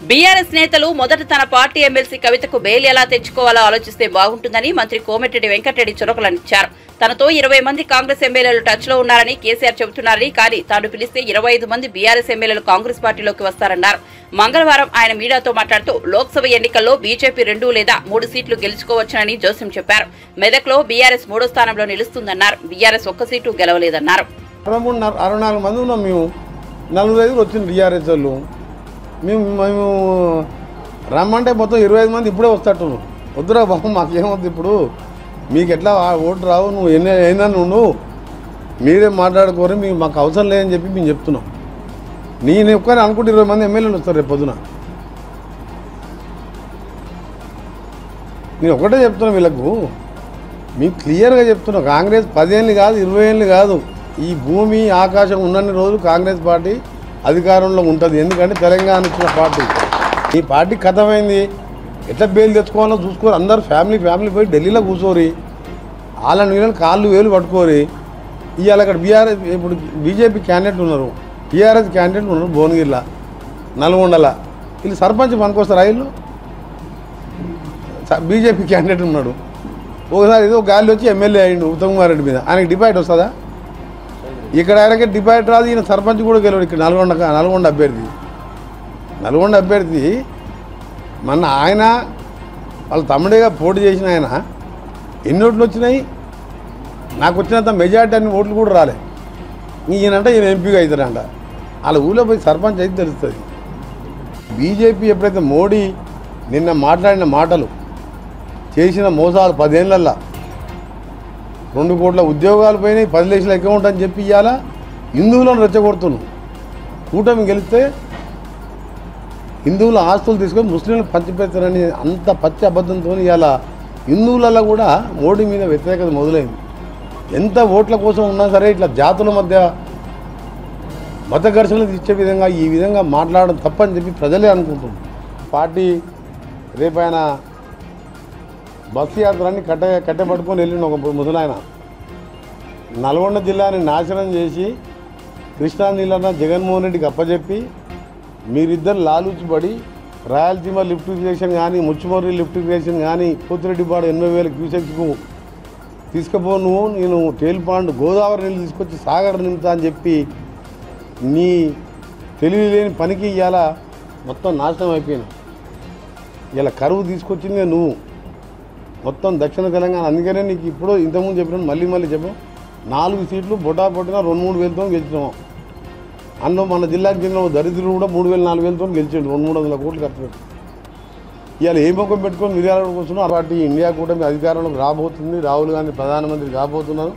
BRS నేతలు మొదట తన పార్టీ ఎమ్మెల్సీ కవితకు బెయిల్ ఎలా తెచ్చుకోవాలో ఆలోచిస్తే బాగుంటుందని మంత్రి కోమటిరెడ్డి వెంకటరెడ్డి చురకలనిచ్చారు. తనతో 20 మంది కాంగ్రెస్ ఎమ్మెల్యేలు టచ్ లో ఉన్నారని కేసీఆర్ చెబుతున్నారని, కానీ తాను పిలిస్తే 25 మంది బీఆర్ఎస్ ఎమ్మెల్యేలు కాంగ్రెస్ పార్టీలోకి వస్తారన్నారు. మంగళవారం ఆయన మీడియాతో మాట్లాడుతూ లోక్సభ ఎన్నికల్లో బీజేపీ 2 లేదా 3 సీట్లు గెలుచుకోవచ్చునని జోస్యం చెప్పారు. మెదక్లో బీఆర్ఎస్ 3వ స్థానంలో నిలుస్తుందన్నారు. BRS 1 seat గెలవలేదన్నారు. 64 మంది ఉన్నాం. మేము 45 వచ్చింది బీఆర్ఎస్ వాళ్ళు. మేము రమ్మంటే మొత్తం 25 మంది ఇప్పుడే వస్తట్టు. వద్దురా బాబు, మాకేమొద్దు, ఇప్పుడు మీకు ఎట్లా ఓటు రావు, నువ్వు ఏందని నువ్వు మీరే మాట్లాడుకోరు, మీకు మాకు అవసరం లేదని చెప్పి మేము చెప్తున్నాం. నేను ఒక్కరే అనుకుంటే 20 మంది ఎమ్మెల్యేలు వస్తారు రేపు పొద్దున. నేను ఒకటే చెప్తున్నా వీళ్ళకు, మీకు క్లియర్గా చెప్తున్నా, కాంగ్రెస్ 10 ఏళ్ళు కాదు 20 ఏళ్ళు కాదు, ఈ భూమి ఆకాశం ఉన్నన్ని రోజులు కాంగ్రెస్ పార్టీ అధికారంలో ఉంటుంది. ఎందుకంటే తెలంగాణ ఇచ్చిన పార్టీ. ఈ పార్టీ కథమైంది. ఎట్లా బెయిల్ తెచ్చుకోవాలో చూసుకోరు. అందరూ ఫ్యామిలీ పోయి ఢిల్లీలో కూర్చోరి, వాళ్ళని వీళ్ళని కాళ్ళు వేలు పట్టుకోరి. ఇవాళ అక్కడ బీఆర్ఎస్ ఇప్పుడు బీజేపీ క్యాండిడేట్ ఉన్నారు, టీఆర్ఎస్ క్యాండిడేట్ ఉన్నారు భువనగిరిలో, నల్గొండలో. వీళ్ళు సర్పంచ్ పనికొస్తారు. వీళ్ళు బీజేపీ క్యాండిడేట్ ఉన్నాడు. ఒకసారి ఏదో గాలి వచ్చి ఎమ్మెల్యే అయ్యిండు ఉత్తమ్ కుమార్ రెడ్డి మీద. ఆయనకి డిపాజిట్ వస్తుందా? ఇక్కడ ఆయనకి డిపాజిట్ రాదు. ఈయన సర్పంచ్ కూడా గెలవడు. ఇక్కడ నల్గొండ అభ్యర్థి మొన్న ఆయన వాళ్ళ తమ్ముడిగా పోటీ చేసిన ఆయన ఎన్ని ఓట్లు వచ్చినాయి? నాకు వచ్చినంత మెజార్టీ అన్ని ఓట్లు కూడా రాలే. ఈయనంటే ఈయన ఎంపీగా అవుతారంట. వాళ్ళ ఊళ్ళో పోయి సర్పంచ్ అయితే తెలుస్తుంది. బీజేపీ ఎప్పుడైతే మోడీ నిన్న మాట్లాడిన మాటలు, చేసిన మోసాలు 10 ఏళ్ళల్లో 2 కోట్ల ఉద్యోగాలు పోయినాయి, 10 లక్షల అకౌంట్ అని చెప్పి ఇవ్వాలా హిందువులను రెచ్చగొడుతున్నాం. కూటమి గెలిస్తే హిందువుల ఆస్తులు తీసుకొని ముస్లింలు పంచిపెడతారని అంత పచ్చి అబద్ధంతో ఇవాళ హిందువులలో కూడా మోడీ మీద వ్యతిరేకత మొదలైంది. ఎంత ఓట్ల కోసం ఉన్నా సరే ఇట్లా జాతుల మధ్య మత ఘర్షణలు ఇచ్చే విధంగా ఈ విధంగా మాట్లాడడం తప్పని చెప్పి ప్రజలే అనుకుంటున్నారు. పార్టీ రేపైన బస్సు యాత్రని కట్టెపట్టుకొని వెళ్ళిన ఒక ముసలాయన నల్గొండ జిల్లాని నాశనం చేసి కృష్ణా నీళ్ళన్న జగన్మోహన్ రెడ్డికి అప్పచెప్పి మీరిద్దరు లాలూచిపడి రాయలసీమ లిఫ్ట్ ఇరిగేషన్ కానీ, ముచ్చుమర్రి లిఫ్ట్ ఇరిగేషన్ కానీ, పోతిరెడ్డిపాడు 80,000 క్యూసెక్స్కు తీసుకుపో, నువ్వు నేను తేలిపాండు గోదావరి నీళ్ళు తీసుకొచ్చి సాగర్ నింపుతా అని చెప్పి నీ తెలివి లేని పనికి ఇవాళ మొత్తం నాశనం అయిపోయినావు. ఇలా కరువు తీసుకొచ్చిందే నువ్వు మొత్తం దక్షిణ తెలంగాణ. అందుకనే నీకు ఇప్పుడు ఇంతకుముందు చెప్పిన మళ్ళీ చెప్పాం, 4 సీట్లు బొట్టిన 2-3 వేలతో గెలిచినాము. అందులో మన జిల్లాకి చెందిన దరిద్రులు కూడా 3,000-4,000తో గెలిచాడు. 200-300 కోట్లు ఖర్చు పెట్టి ఇవాళ ఏ ముఖం పెట్టుకొని మిర్యాలగూడ కూర్చున్నాం. ఆ పార్టీ ఇండియా కూటమి అధికారంలోకి రాబోతుంది. రాహుల్ గాంధీ ప్రధానమంత్రి కాబోతున్నారు.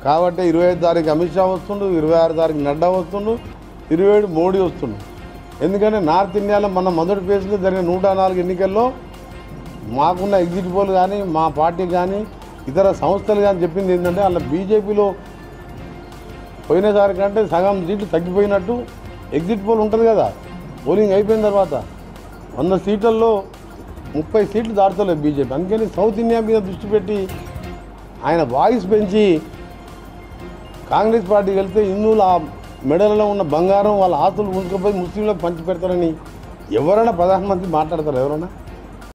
కాబట్టి 25 తారీఖు అమిత్ షా వస్తుండు, 26 తారీఖు నడ్డా వస్తుండు, 27 మోడీ వస్తుండు. ఎందుకంటే నార్త్ ఇండియాలో మన మొదటి ఫేజ్లో జరిగిన 104 ఎన్నికల్లో మాకున్న ఎగ్జిట్ పోల్ కానీ, మా పార్టీ కానీ, ఇతర సంస్థలు కానీ చెప్పింది ఏంటంటే అలా బీజేపీలో పోయినసారి కంటే సగం సీట్లు తగ్గిపోయినట్టు ఎగ్జిట్ పోల్ ఉంటుంది కదా. పోలింగ్ అయిపోయిన తర్వాత 100 సీట్లలో 30 సీట్లు దాటుతలేదు బీజేపీ. అందుకని సౌత్ ఇండియా మీద దృష్టి పెట్టి ఆయన వాయిస్ పెంచి కాంగ్రెస్ పార్టీ వెళ్తే హిందువుల మెడలలో ఉన్న బంగారం వాళ్ళ ఆస్తులు ఉంచుకుపోయి ముస్లింలకు పంచి పెడతారని ఎవరైనా ప్రధానమంత్రి మాట్లాడతారు? ఎవరైనా